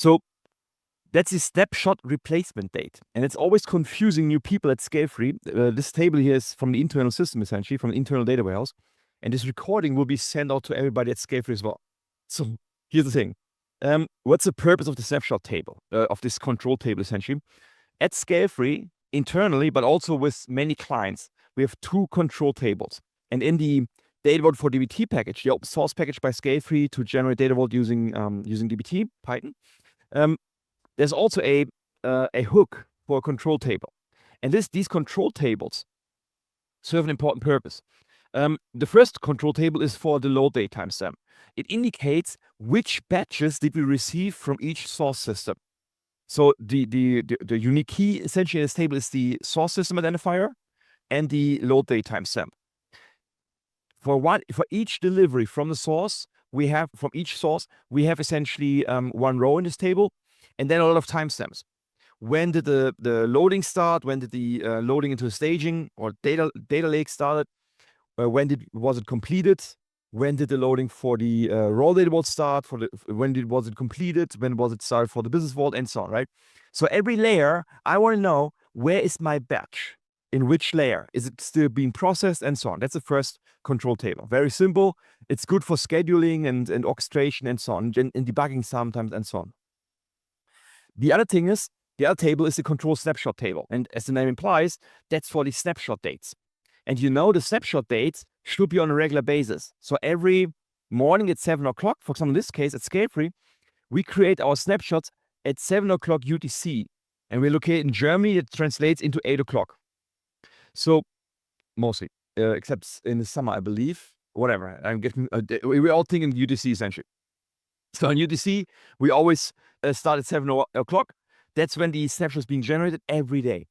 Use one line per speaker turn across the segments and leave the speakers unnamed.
So that's the snapshot replacement date. And it's always confusing new people at Scalefree. This table here is from the internal system, essentially, from the internal data warehouse. And this recording will be sent out to everybody at Scalefree as well. So here's the thing. What's the purpose of the snapshot table, of this control table, essentially? At Scalefree, internally, but also with many clients, we have 2 control tables. And in the data vault for DBT package, the open source package by Scalefree to generate data vault using DBT, Python, there's also a hook for a control table. And these control tables serve an important purpose. The first control table is for the load date timestamp. It indicates which batches did we receive from each source system. So the unique key essentially in this table is the source system identifier and the load date timestamp. For each delivery from the source, we have essentially 1 row in this table, and then a lot of timestamps. When did the loading start? When did the loading into the staging or data lake started? When was it completed? When did the loading for the raw data vault start? Was it completed? When was it started for the business vault, and so on, right? So every layer, I want to know, where is my batch? In which layer? Is it still being processed, and so on? That's the first control table. Very simple. It's good for scheduling and orchestration and so on, and debugging sometimes and so on. The other thing is, the other table is the control snapshot table. And as the name implies, that's for the snapshot dates. And the snapshot dates should be on a regular basis. So every morning at 7 o'clock, for example, in this case at Scalefree, we create our snapshots at 7 o'clock UTC. And we're located in Germany. It translates into 8 o'clock. So mostly, except in the summer, I believe. Whatever. I'm getting. We're all thinking UTC essentially. So in UTC, we always start at 7 o'clock. That's when the snapshot is being generated every day,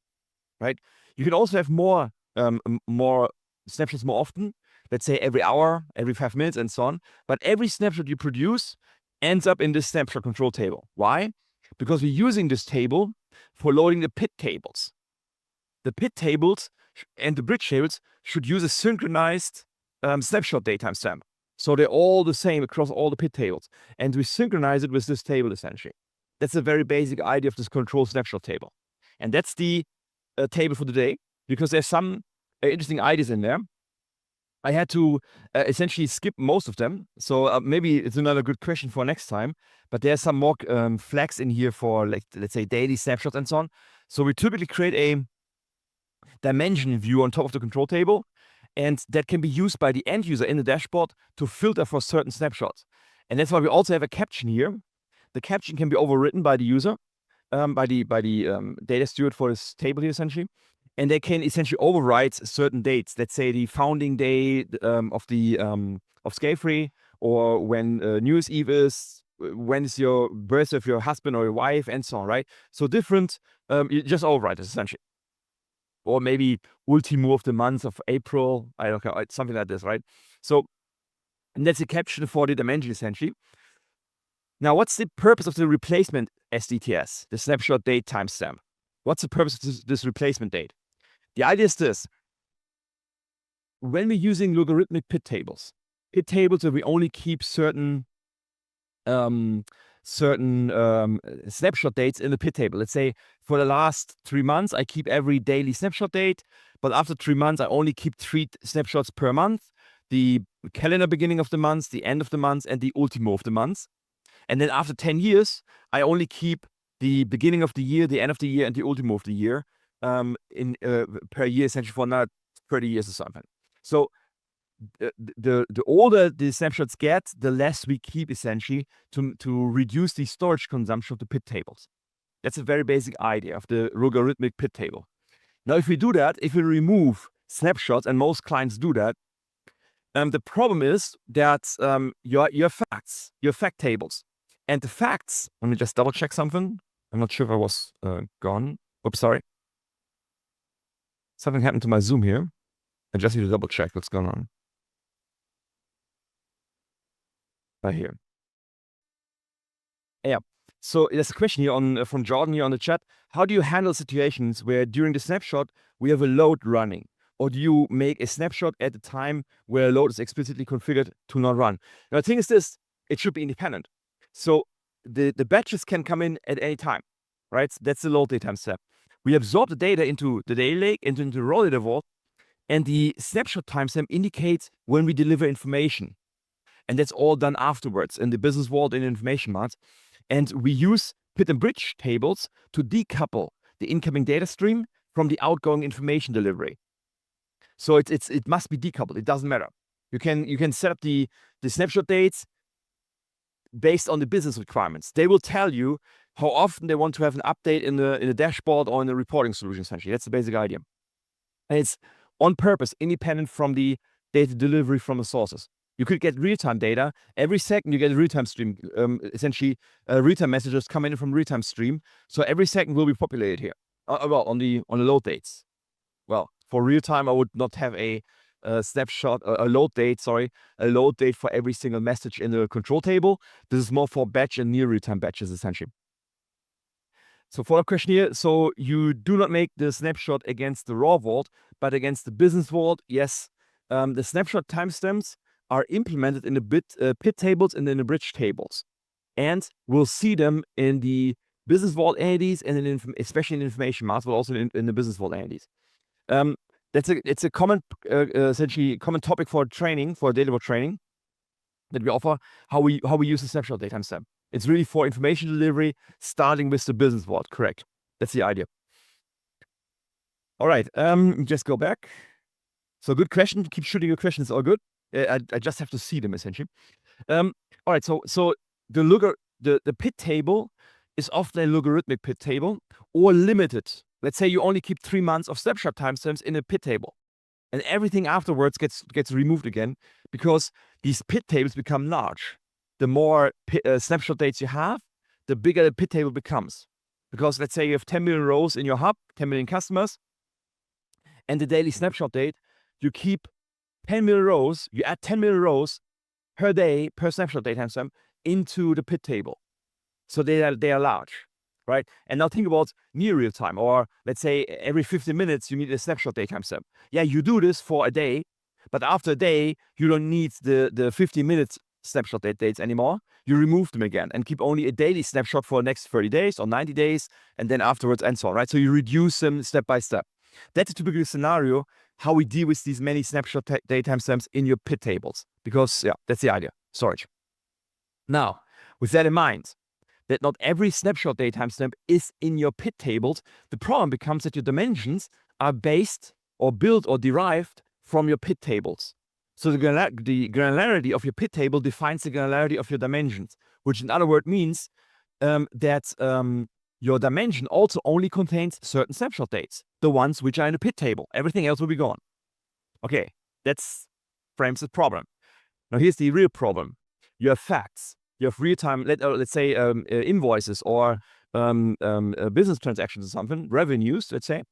right? You can also have more snapshots more often. Let's say every hour, every 5 minutes, and so on. But every snapshot you produce ends up in this snapshot control table. Why? Because we're using this table for loading the PIT tables. The PIT tables and the bridge tables should use a synchronized snapshot date timestamp. So they're all the same across all the PIT tables. And we synchronize it with this table, essentially. That's a very basic idea of this control snapshot table. And that's the table for today, because there's some interesting ideas in there. I had to essentially skip most of them. So maybe it's another good question for next time. But there's some more flags in here for, like, let's say, daily snapshots and so on. So we typically create a dimension view on top of the control table. And that can be used by the end user in the dashboard to filter for certain snapshots. And that's why we also have a caption here. The caption can be overwritten by the user, by the data steward for this table here, essentially. And they can essentially override certain dates. Let's say the founding day of Scalefree, or when New Year's Eve is, when is your birthday of your husband or your wife, and so on, right? So different, you just override this essentially. Or maybe ultimo of the month of April, I don't know, something like this, right? So, and that's a caption for the dimension, essentially. Now, what's the purpose of the replacement SDTS, the snapshot date timestamp? What's the purpose of this replacement date? The idea is this. When we're using logarithmic PIT tables where we only keep certain snapshot dates in the PIT table. Let's say for the last 3 months, I keep every daily snapshot date, but after 3 months, I only keep 3 snapshots per month: the calendar beginning of the month, the end of the month, and the ultimo of the month. And then after 10 years, I only keep the beginning of the year, the end of the year, and the ultimo of the year per year, essentially for another 30 years or something. So the older the snapshots get, the less we keep, essentially, to reduce the storage consumption of the PIT tables. That's a very basic idea of the logarithmic PIT table. Now, if we do that, if we remove snapshots, and most clients do that, the problem is that your fact tables, and the facts, let me just double check something. I'm not sure if I was gone. Oops, sorry. Something happened to my Zoom here. I just need to double check what's going on. Right here. Yeah. So there's a question here from Jordan here on the chat. How do you handle situations where during the snapshot we have a load running? Or do you make a snapshot at the time where a load is explicitly configured to not run? Now, the thing is this: it should be independent. So the batches can come in at any time, right? That's the load date time step. We absorb the data into the data lake, into the raw data vault, and the snapshot timestamp indicates when we deliver information. And that's all done afterwards in the business vault and information mart. And we use PIT and bridge tables to decouple the incoming data stream from the outgoing information delivery. So it must be decoupled. It doesn't matter. You can set up the snapshot dates based on the business requirements. They will tell you how often they want to have an update in the dashboard or in the reporting solution, essentially. That's the basic idea. And it's on purpose, independent from the data delivery from the sources. You could get real-time data. Every second you get a real-time stream. Essentially, real-time messages come in from real-time stream. So every second will be populated here. Well, on the load dates. Well, for real-time, I would not have a snapshot, a load date for every single message in the control table. This is more for batch and near real-time batches, essentially. So follow-up question here. So you do not make the snapshot against the raw vault, but against the business vault. Yes, the snapshot timestamps are implemented in the PIT tables and in the bridge tables. And we'll see them in the business vault entities and especially in information marts, but also in the business vault entities. It's a common, essentially common topic for training, for data vault training that we offer, how we use the snapshot data timestamp. It's really for information delivery, starting with the business vault. Correct. That's the idea. All right. Just go back. So good question. Keep shooting your questions. All good. I just have to see them, essentially. All right. So the PIT table is often a logarithmic PIT table or limited. Let's say you only keep 3 months of snapshot timestamps in a PIT table, and everything afterwards gets removed again because these PIT tables become large. The more snapshot dates you have, the bigger the PIT table becomes. Because let's say you have 10 million rows in your hub, 10 million customers, and the daily snapshot date, you keep 10 million rows, you add 10 million rows per day, per snapshot date timestamp into the PIT table. So they are large, right? And now think about near real time, or let's say every 50 minutes you need a snapshot date timestamp. Yeah, you do this for a day, but after a day, you don't need the 50 minutes snapshot dates anymore. You remove them again and keep only a daily snapshot for the next 30 days or 90 days, and then afterwards and so on, right? So you reduce them step by step. That's a typical scenario how we deal with these many snapshot date timestamps in your PIT tables, because yeah, that's the idea, storage. Now, with that in mind, that not every snapshot date timestamp is in your PIT tables, the problem becomes that your dimensions are based or built or derived from your PIT tables. So the granularity of your PIT table defines the granularity of your dimensions, which in other words means that your dimension also only contains certain snapshot dates, the ones which are in the PIT table. Everything else will be gone. Okay, that's frames the problem. Now here's the real problem. You have facts. You have real-time, let's say invoices or business transactions or something, revenues, let's say.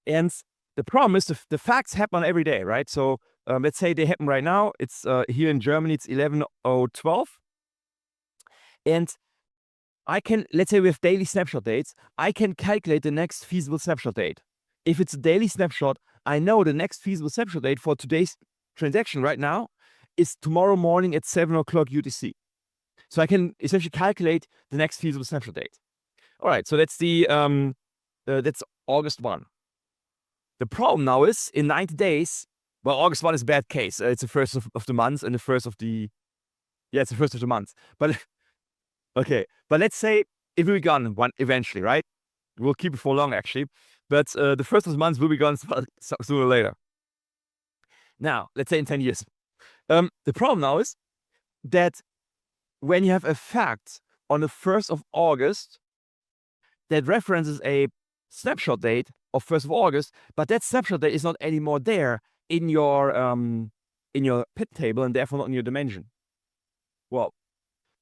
And the problem is the facts happen every day, right? So let's say they happen right now. It's here in Germany, it's 11:12. And I can, let's say we have daily snapshot dates. I can calculate the next feasible snapshot date. If it's a daily snapshot, I know the next feasible snapshot date for today's transaction right now is tomorrow morning at 7 o'clock UTC. So I can essentially calculate the next feasible snapshot date. All right, so that's that's August 1. The problem now is in 90 days, well, August 1 is a bad case. It's the first of the month and the first of the, yeah, it's the first of the month. But okay, but let's say it will be gone one eventually, right? We'll keep it for long actually, but the first of the month will be gone sooner or later. Now, let's say in 10 years. The problem now is that when you have a fact on the 1st of August that references a snapshot date of 1st of August, but that snapshot date is not anymore there in your PIT table and therefore not in your dimension. Well,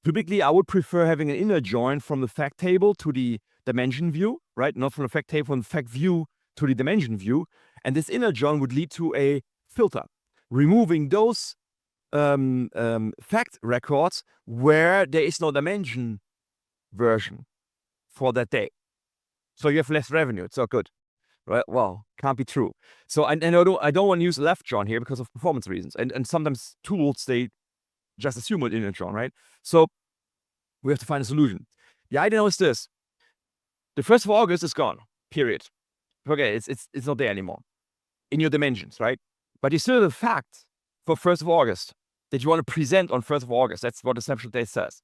typically I would prefer having an inner join from the fact table to the dimension view, right? Not from the fact table, from the fact view to the dimension view. And this inner join would lead to a filter, removing those fact records where there is no dimension version for that day. So you have less revenue. It's not good, right? Well, can't be true. So I don't want to use left join here because of performance reasons. And sometimes tools, they just assume an inner join, right? So We have to find a solution. The idea now is this. The 1st of August is gone, period. Okay, it's not there anymore in your dimensions, right? But you still have a fact for 1st of August that you want to present on 1st of August. That's what the snapshot date says.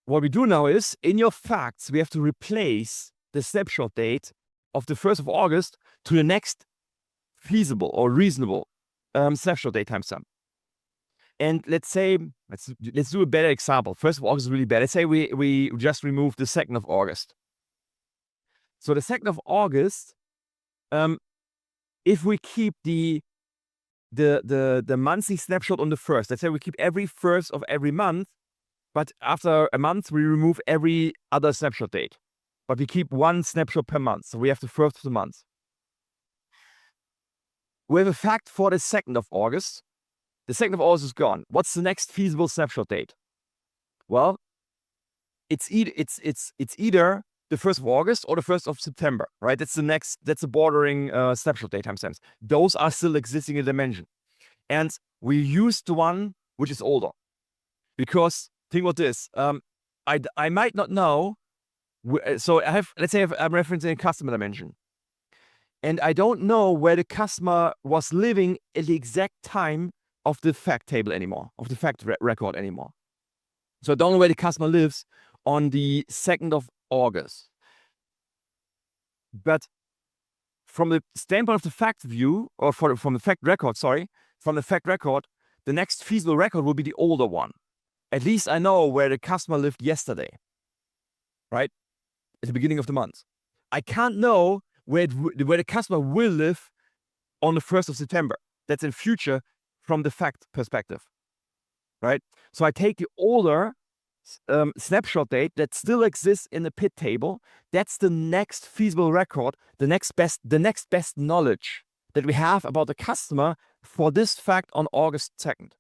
What we do now is, in your facts, we have to replace the snapshot date of the 1st of August to the next feasible or reasonable snapshot date timestamp. And let's say, let's do a better example. 1st of August is really bad. Let's say we just remove the 2nd of August. So the 2nd of August, if we keep the monthly snapshot on the 1st, let's say we keep every 1st of every month, but after a month we remove every other snapshot date. But we keep one snapshot per month. So we have the 1st of the month. We have a fact for the 2nd of August. The 2nd of August is gone. What's the next feasible snapshot date? Well, it's either the 1st of August or the 1st of September, right? That's the bordering snapshot date timestamps. Those are still existing in dimension. And we use the one which is older. Because, think about this, I might not know, so let's say I'm referencing a customer dimension. And I don't know where the customer was living at the exact time of the fact table anymore, of the fact record anymore. So I don't know where the customer lives on the 2nd of August. But from the standpoint of the fact view, or from the fact record, from the fact record, the next feasible record will be the older one. At least I know where the customer lived yesterday, right? At the beginning of the month. I can't know where the customer will live on the 1st of September. That's in future from the fact perspective, right? So I take the older snapshot date that still exists in the PIT table. That's the next feasible record, the next best knowledge that we have about the customer for this fact on August 2nd.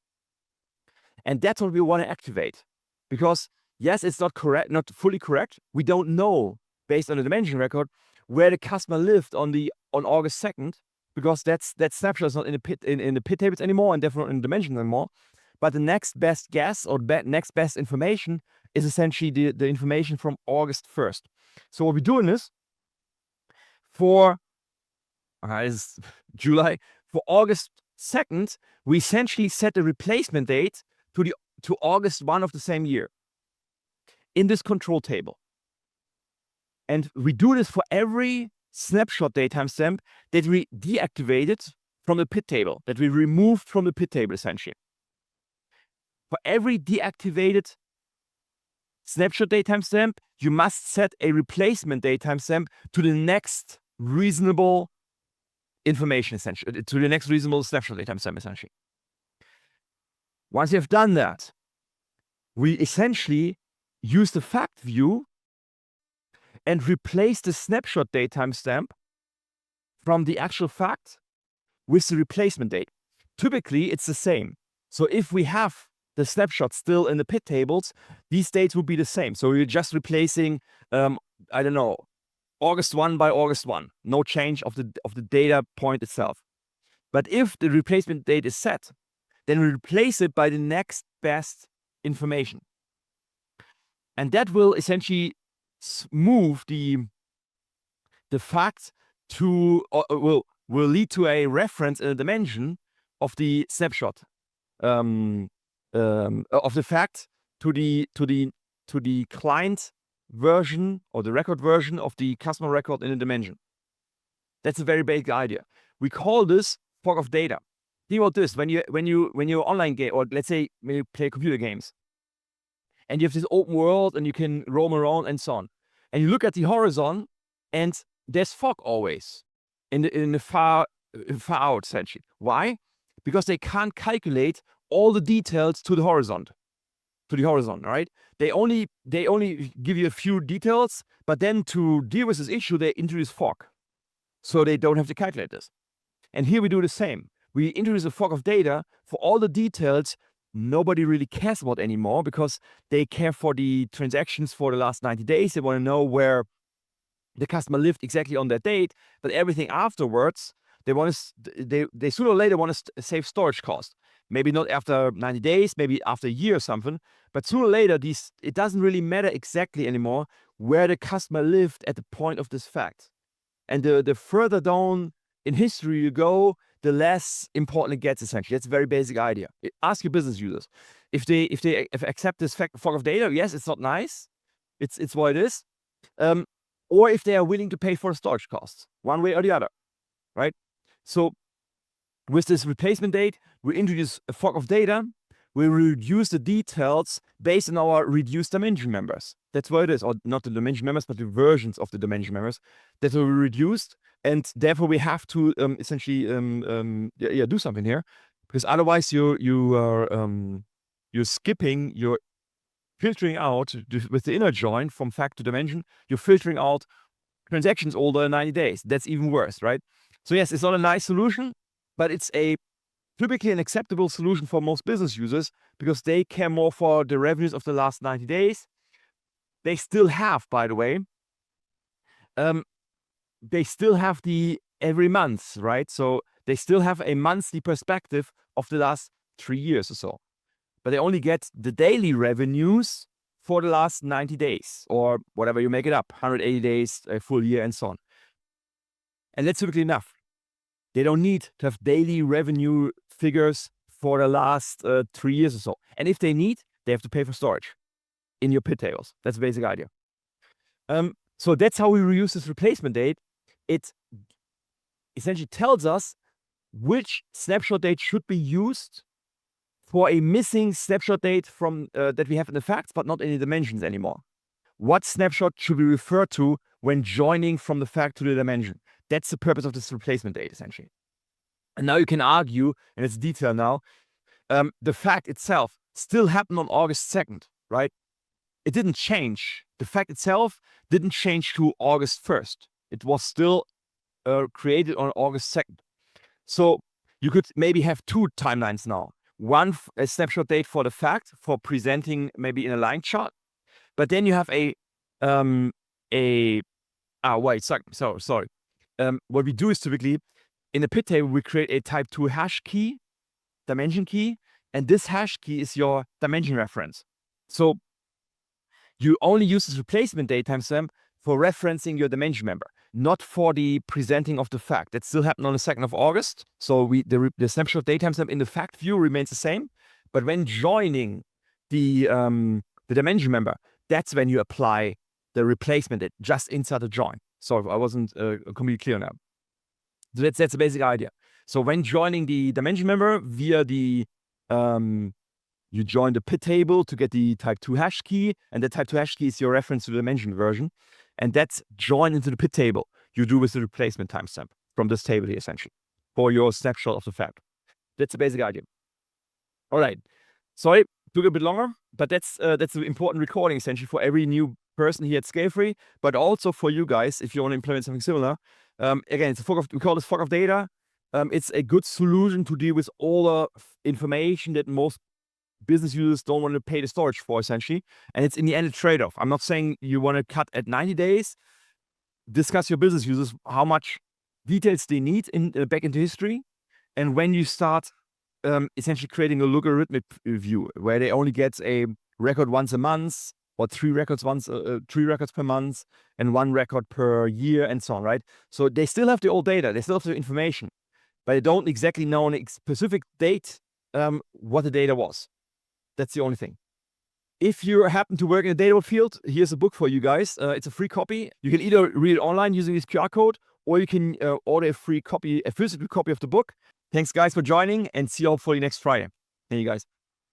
And that's what we want to activate. Because yes, it's not correct, not fully correct. We don't know, based on the dimension record, where the customer lived on August 2nd, because that snapshot is not in the PIT in the PIT tables anymore, and therefore not in the dimension anymore. But the next best guess or next best information is essentially the information from August 1st. So what we're doing is, for is July, for August 2nd, we essentially set the replacement date to August 1 of the same year in this control table. And we do this for every snapshot date timestamp that we deactivated from the PIT table, that we removed from the PIT table essentially. For every deactivated snapshot date timestamp, you must set a replacement date timestamp to the next reasonable information, essentially, to the next reasonable snapshot date timestamp, essentially. Once you have done that, we essentially use the fact view and replace the snapshot date timestamp from the actual fact with the replacement date. Typically, it's the same. So if we have the snapshot still in the PIT tables, these dates will be the same. So we're just replacing, I don't know, August 1 by August 1. No change of the data point itself. But if the replacement date is set, then we replace it by the next best information. And that will essentially move the fact to, or will lead to a reference in a dimension of the snapshot of the fact to the client version or the record version of the customer record in a dimension. That's a very basic idea. We call this fog of data. Think about this: when you're online game, or let's say when you play computer games, and you have this open world and you can roam around and so on, and you look at the horizon, and there's fog always in the far out essentially. Why? Because they can't calculate all the details to the horizon, right? They only give you a few details, but then to deal with this issue, they introduce fog, so they don't have to calculate this. And here we do the same. We introduce a fog of data for all the details nobody really cares about anymore, because they care for the transactions for the last 90 days. They want to know where the customer lived exactly on that date, but everything afterwards, they sooner or later want to save storage cost. Maybe not after 90 days, maybe after a year or something. But sooner or later, it doesn't really matter exactly anymore where the customer lived at the point of this fact. And the further down in history you go, the less important it gets, essentially. That's a very basic idea. Ask your business users. If they accept this fog of data, yes, it's not nice. It's what it is. Or if they are willing to pay for storage costs, one way or the other, right? So with this replacement date, we introduce a fog of data. We reduce the details based on our reduced dimension members. That's what it is, or not the dimension members, but the versions of the dimension members that are reduced, and therefore we have to essentially do something here, because otherwise you're skipping, you're filtering out with the inner join from fact to dimension. You're filtering out transactions older than 90 days. That's even worse, right? So yes, it's not a nice solution, but it's typically an acceptable solution for most business users because they care more for the revenues of the last 90 days. They still have, by the way, they still have the every month, right? So they still have a monthly perspective of the last 3 years or so. But they only get the daily revenues for the last 90 days or whatever you make it up, 180 days, a full year, and so on. And that's typically enough. They don't need to have daily revenue figures for the last 3 years or so. And if they need, they have to pay for storage in your PIT tables. That's the basic idea. So that's how we reuse this replacement date. It essentially tells us which snapshot date should be used for a missing snapshot date from that we have in the facts, but not in the dimensions anymore. What snapshot should we refer to when joining from the fact to the dimension? That's the purpose of this replacement date, essentially. And now you can argue, and it's detailed now, the fact itself still happened on August 2nd, right? It didn't change. The fact itself didn't change to August 1st. It was still created on August 2nd. So you could maybe have two timelines now. One, a snapshot date for the fact, for presenting maybe in a line chart. But then you have sorry. What we do is typically, in the PIT table, we create a type 2 hash key, dimension key, and this hash key is your dimension reference. So you only use this replacement date timestamp for referencing your dimension member, not for the presenting of the fact. That still happened on the 2nd of August. So the snapshot date timestamp in the fact view remains the same. But when joining the dimension member, that's when you apply the replacement date just inside the join. Sorry if I wasn't completely clear now. So that's the basic idea. So when joining the dimension member via the you join the PIT table to get the type 2 hash key, and the type 2 hash key is your reference to the dimension version, and that's joined into the PIT table. You do with the replacement timestamp from this table here, essentially, for your snapshot of the fact. That's the basic idea. All right. Sorry, took a bit longer, but that's an important recording, essentially, for every new person here at Scalefree, but also for you guys if you want to implement something similar. Again, it's we call this fog of data. It's a good solution to deal with all the information that most business users don't want to pay the storage for, essentially. And it's in the end a trade-off. I'm not saying you want to cut at 90 days. Discuss your business users, how much details they need back into history. And when you start essentially creating a logarithmic view where they only get a record once a month, or 3 records per month, and 1 record per year, and so on, right? So they still have the old data, they still have the information, but they don't exactly know on a specific date what the data was. That's the only thing. If you happen to work in the data field, here's a book for you guys. It's a free copy. You can either read it online using this QR code, or you can order a physical copy of the book. Thanks, guys, for joining, and see you hopefully next Friday. Thank you, guys.